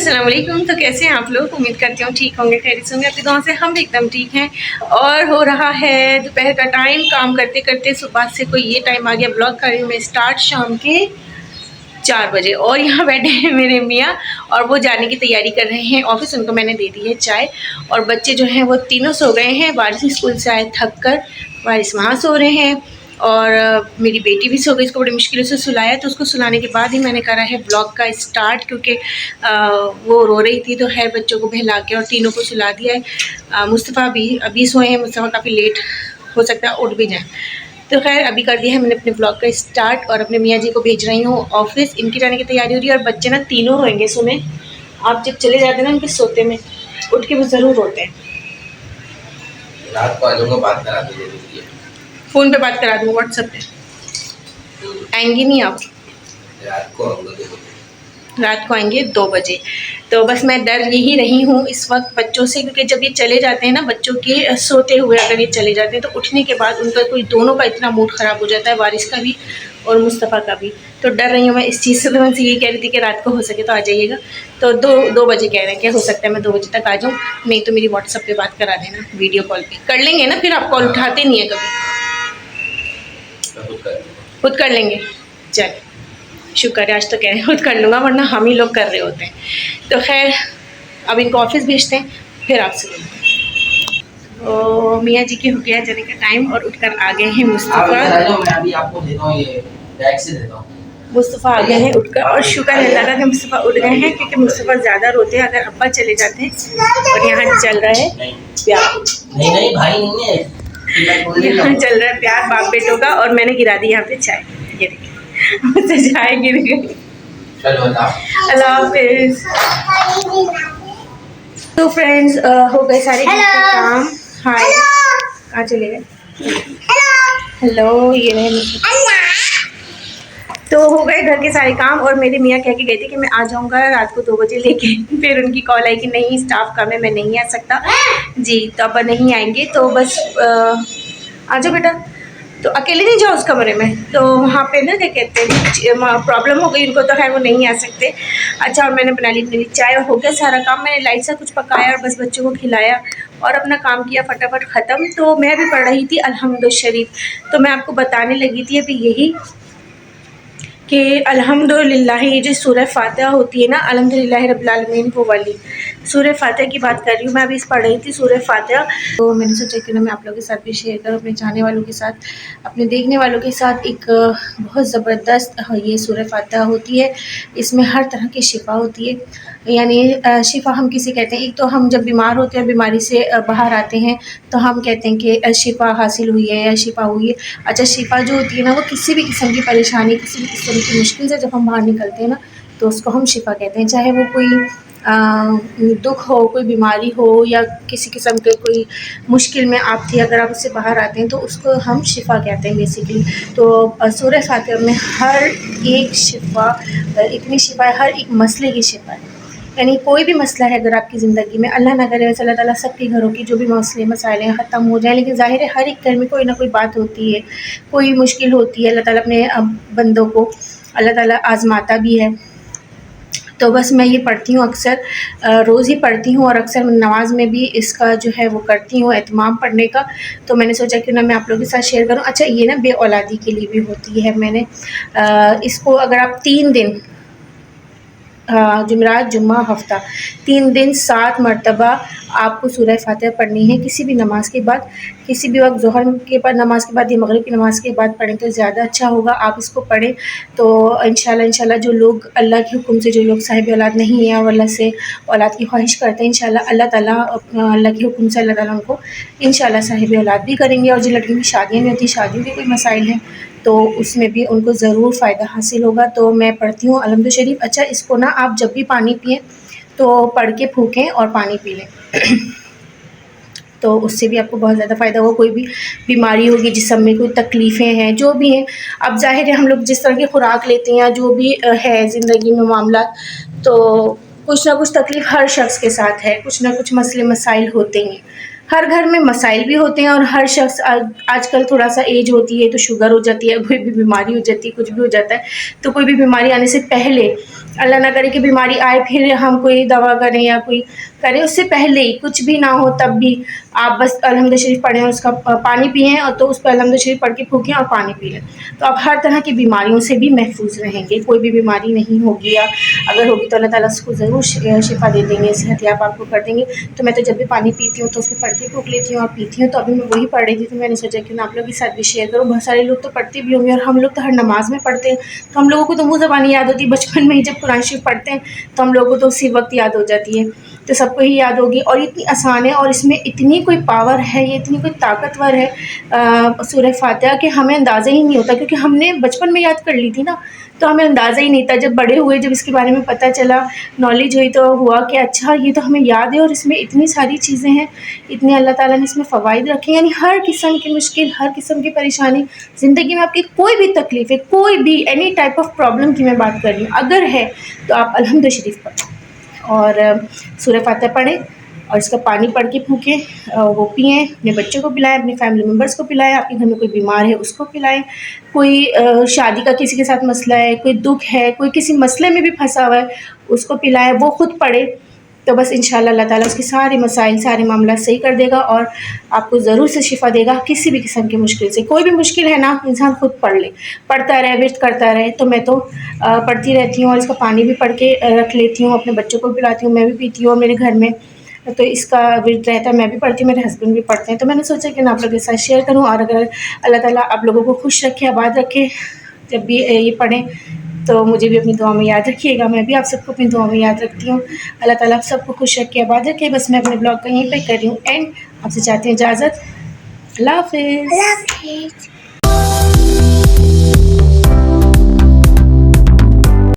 अस्सलाम वालेकुम। तो कैसे हैं आप लोग? उम्मीद करती हूँ ठीक होंगे, खैरियत से होंगे। आपकी दुआ से हम भी एकदम ठीक हैं। और हो रहा है दोपहर का टाइम। काम करते करते सुबह से कोई ये टाइम आ गया। ब्लॉग कर रही हूँ मैं स्टार्ट शाम के 4 बजे। और यहाँ बैठे हैं मेरे मियाँ और वो जाने की तैयारी कर रहे हैं ऑफिस। उनको मैंने दे दी है चाय। और बच्चे जो हैं वो तीनों सो गए हैं। वारिस स्कूल से आए थक कर, वारिस वहाँ सो रहे हैं। और मेरी बेटी भी सो गई, इसको बड़ी मुश्किल से सुलाया। तो उसको सुलाने के बाद ही मैंने करा है ब्लॉग का स्टार्ट, क्योंकि वो रो रही थी। तो है बच्चों को बहला के और तीनों को सुला दिया है। मुस्तफ़ा भी अभी सोए हैं। मुस्तफ़ा काफ़ी लेट हो सकता है उठ भी जाए। तो खैर अभी कर दिया है मैंने अपने ब्लॉग का स्टार्ट। और अपने मियाँ जी को भेज रही हूँ ऑफिस। इनकी जाने की तैयारी हो रही है। और बच्चे ना तीनों रोएंगे। सुने, आप जब चले जाते हैं ना इनके सोते में, उठ के वो ज़रूर रोते हैं। रात को आ जाऊंगा, बात करा दो। फ़ोन पे बात करा दूँ, व्हाट्सएप पे। आएंगी नहीं आप? रात को आऊंगा 2 बजे। रात को आएंगे 2 बजे। तो बस मैं डर यही रही हूँ इस वक्त बच्चों से, क्योंकि जब ये चले जाते हैं ना, बच्चों के सोते हुए अगर ये चले जाते हैं तो उठने के बाद उनका कोई दोनों का इतना मूड ख़राब हो जाता है, वारिस का भी और मुस्तफ़ा का भी। तो डर रही हूँ मैं इस चीज़ से। तो मैं उनसे यही कह रही थी कि रात को हो सके तो आ जाइएगा। तो 2 बजे कह रहे हैं, क्या हो सकता है मैं 2 बजे तक आ जाऊँ। नहीं तो मेरी व्हाट्सएप पे बात करा देना, वीडियो कॉल पे कर लेंगे ना। फिर आप कॉल उठाते नहीं है कभी। खुद कर लेंगे, चल शुक्र है, आज तो कह रहे हैं खुद कर लूँगा, वरना हम ही लोग कर रहे होते हैं। तो खैर अब इनको ऑफिस भेजते हैं, फिर आपसे मिलते हैं। तो मियाँ जी की हो गया जाने का टाइम और उठकर आ गए हैं मुस्तफ़ा आ गए हैं उठकर। और शुक्र है अल्लाह का कि मुस्तफ़ा उठ गए हैं, क्योंकि मुस्तफ़ा ज़्यादा रोते हैं अगर अब्बा चले जाते हैं। और यहाँ चल रहा है प्यार, नहीं भाई नहीं है, यहाँ चल रहा है प्यार बाप बेटों का। और मैंने गिरा दी यहाँ पे चाय, ये देखिए मुझसे चाय गिर गई। अल्लाह हाफिज। तो फ्रेंड्स हो गए सारे घर के काम। हाय, कहाँ चले गए? हेलो, ये रहे। तो हो गए घर के सारे काम। और मेरे मियाँ कह के गए थे कि मैं आ जाऊँगा रात को 2 बजे लेके। फिर उनकी कॉल आई कि नहीं स्टाफ कम है, मैं नहीं आ सकता जी। तो अब नहीं आएंगे। तो बस आ जाओ बेटा। तो अकेले नहीं जाओ उस कमरे में। तो वहाँ पे ना क्या कहते हैं प्रॉब्लम हो गई उनको, तो खैर वो नहीं आ सकते। अच्छा, और मैंने बना ली मेरी चाय और हो गया सारा काम। मैंने लाइट सा कुछ पकाया और बस बच्चों को खिलाया और अपना काम किया फटाफट ख़त्म। तो मैं भी पढ़ रही थी अल्हम्दुलिल्लाह शरीफ। तो मैं आपको बताने लगी थी अभी यही कि अल्हम्दुलिल्लाह, ये जो सूरह फातिहा होती है ना, अल्हम्दुलिल्लाह रब्बिल आलमीन, वो वाली सूरह फातिहा की बात कर रही हूँ मैं। अभी इस पढ़ रही थी सूरह फातिहा। तो मैंने सोचा कि ना मैं आप लोगों के साथ भी शेयर करूँ, अपने चाहने वालों के साथ, अपने देखने वालों के साथ। एक बहुत ज़बरदस्त ये सूरह फातिहा होती है। इसमें हर तरह की शिफा होती है। यानी शिफा हम किसे कहते हैं? एक तो हम जब बीमार होते हैं, बीमारी से बाहर आते हैं, तो हम कहते हैं कि शिफा हासिल हुई है या शिफा हुई है। अच्छा, शिफा जो होती है ना, वो किसी भी किस्म की परेशानी, किसी भी किस्म की मुश्किल से जब हम बाहर निकलते हैं ना, तो उसको हम शिफा कहते हैं। चाहे वो कोई दुख हो, कोई बीमारी हो, या किसी किस्म के कोई मुश्किल में आप थी, अगर आप उससे बाहर आते हैं तो उसको हम शिफा कहते हैं बेसिकली। तो सूरह फातिहा में हर एक शिफा, इतनी शिफा है, हर एक मसले की शिफा है। यानी कोई भी मसला है अगर आपकी ज़िंदगी में, अल्लाह ना करे वैसे, अल्लाह ताला सबके घरों की जो भी मसले मसाइल हैं ख़त्म हो जाए। लेकिन ज़ाहिर है हर एक घर में कोई ना कोई बात होती है, कोई मुश्किल होती है। अल्लाह ताला अपने बंदों को अल्लाह ताला आज़माता भी है। तो बस मैं ये पढ़ती हूँ अक्सर, रोज़ ही पढ़ती हूँ। और अक्सर नमाज़ में भी इसका जो है वो करती हूँ एहतमाम पढ़ने का। तो मैंने सोचा कि ना मैं आप लोगों के साथ शेयर करूँ। अच्छा, ये ना बे औलादी के लिए भी होती है। मैंने इसको अगर आप 3 दिन, जुमेरात, जुम्मा, हफ्ता, 3 दिन 7 मरतबा आपको सूरह फातिहा पढ़नी है किसी भी नमाज के बाद। किसी भी वक्त, ज़ोहर के बाद नमाज के बाद या मगरिब की नमाज़ के बाद पढ़ें तो ज़्यादा अच्छा होगा। आप इसको पढ़ें तो इंशाल्लाह जो लोग अल्लाह के हुक्म से, जो लोग साहिब औलाद नहीं हैं और अल्लाह से औलाद की ख्वाहिश करते हैं, इंशाल्लाह अल्लाह ताला अल्लाह के हुक्म से अल्लाह ताला उनको इंशाल्लाह साहिब औलाद भी करेंगे। और जिन लड़कियों की शादियाँ नहीं होती, शादियों के कोई मसाइल हैं, तो उसमें भी उनको ज़रूर फ़ायदा हासिल होगा। तो मैं पढ़ती हूँ अल्हम्दुलिल्लाह शरीफ। अच्छा, इसको ना आप जब भी पानी पिएँ तो पढ़ के फूँकें और पानी पी लें तो उससे भी आपको बहुत ज़्यादा फ़ायदा होगा। कोई भी बीमारी होगी, जिस्म में कोई तकलीफ़ें हैं, जो भी हैं, अब ज़ाहिर है हम लोग जिस तरह की खुराक लेते हैं या जो भी है ज़िंदगी में मामला, तो कुछ ना कुछ तकलीफ़ हर शख्स के साथ है, कुछ ना कुछ मसले मसाइल होते हैं। हर घर में मसाइल भी होते हैं। और हर शख्स आजकल थोड़ा सा एज होती है तो शुगर हो जाती है, कोई भी बीमारी हो जाती है, कुछ भी हो जाता है। तो कोई भी बीमारी आने से पहले अल्लाह ना करे कि बीमारी आए फिर हम कोई दवा करें या कोई करें, उससे पहले ही कुछ भी ना हो तब भी आप बस अलहम्द शरीफ पढ़ें और उसका पानी पिएँ, और तो उस पर अलहम्द शरीफ पढ़ के फूकें और पानी पी लें, तो आप हर तरह की बीमारियों से भी महफूज रहेंगे। कोई भी बीमारी नहीं होगी, या अगर होगी तो अल्लाह ताला उसको ज़रूर शिफा दे देंगे, सेहतयाब आपको कर देंगे। तो मैं तो जब भी पानी पीती हूँ तो उसको पढ़ के फूक लेती हूँ और पीती हूँ। तो अभी मैं वही पढ़ रही थी, तो मैंने सोचा कि आप लोग के साथ भी शेयर करूँ। बहुत सारे लोग तो पढ़ते भी होंगे, और हम लोग तो हर नमाज़ में पढ़ते हैं, तो हम लोगों को तो मुँह ज़बानी याद होती है। बचपन में ही जब कुरान शरीफ पढ़ते हैं तो हम लोगों को तो उसी वक्त याद हो जाती है, तो सबको ही याद होगी। और इतनी आसान है और इसमें इतनी कोई पावर है, ये इतनी कोई ताकतवर है सूरह फातिहा, कि हमें अंदाज़ा ही नहीं होता, क्योंकि हमने बचपन में याद कर ली थी ना, तो हमें अंदाज़ा ही नहीं था। जब बड़े हुए, जब इसके बारे में पता चला, नॉलेज हुई, तो हुआ कि अच्छा ये तो हमें याद है, और इसमें इतनी सारी चीज़ें हैं, इतने अल्लाह ताला ने इसमें फ़वाइद रखे हैं। यानी हर किस्म की मुश्किल, हर किस्म की परेशानी, ज़िंदगी में आपकी कोई भी तकलीफ़ है, कोई भी एनी टाइप ऑफ प्रॉब्लम की मैं बात कर रही हूँ, अगर है तो आप अलहम्द शरीफ पढ़ें और सूरह फातिहा पढ़ें और इसका पानी पढ़ के फूकें, वो पिएँ, अपने बच्चों को पिलाएं, अपने फैमिली मेम्बर्स को पिलाएं, आपके घर में कोई बीमार है उसको पिलाएं, कोई शादी का किसी के साथ मसला है, कोई दुख है, कोई किसी मसले में भी फंसा हुआ है, उसको पिलाएं, वो खुद पढ़े, तो बस इंशाल्लाह अल्लाह ताला उसके सारे मसाइल, सारे मामला सही कर देगा और आपको ज़रूर से शिफ़ा देगा किसी भी किस्म की मुश्किल से। कोई भी मुश्किल है ना, इंसान खुद पढ़ ले, पढ़ता रहे, विर्द करता रहे। तो मैं तो पढ़ती रहती हूँ और इसका पानी भी पढ़ के रख लेती हूँ, अपने बच्चों को भी पिलाती हूँ, मैं भी पीती हूँ, और मेरे घर में तो इसका विर्द रहता है, मैं भी पढ़ती हूँ, मेरे हस्बैंड भी पढ़ते हैं। तो मैंने सोचा कि मैं आप लोगों के साथ शेयर करूँ, और अगर अल्लाह ताला आप लोगों को खुश रखे, आबाद रखे, जब भी ये पढ़ें तो मुझे भी अपनी दुआ में याद रखिएगा। मैं भी आप सबको अपनी दुआ में याद रखती हूँ। अल्लाह ताला आप सबको खुश रखे, आबाद रखे। बस मैं अपने ब्लॉग को यहीं पे कर रही हूँ एंड। आपसे चाहती हूँ इजाज़त। अल्लाह हाफ़िज़।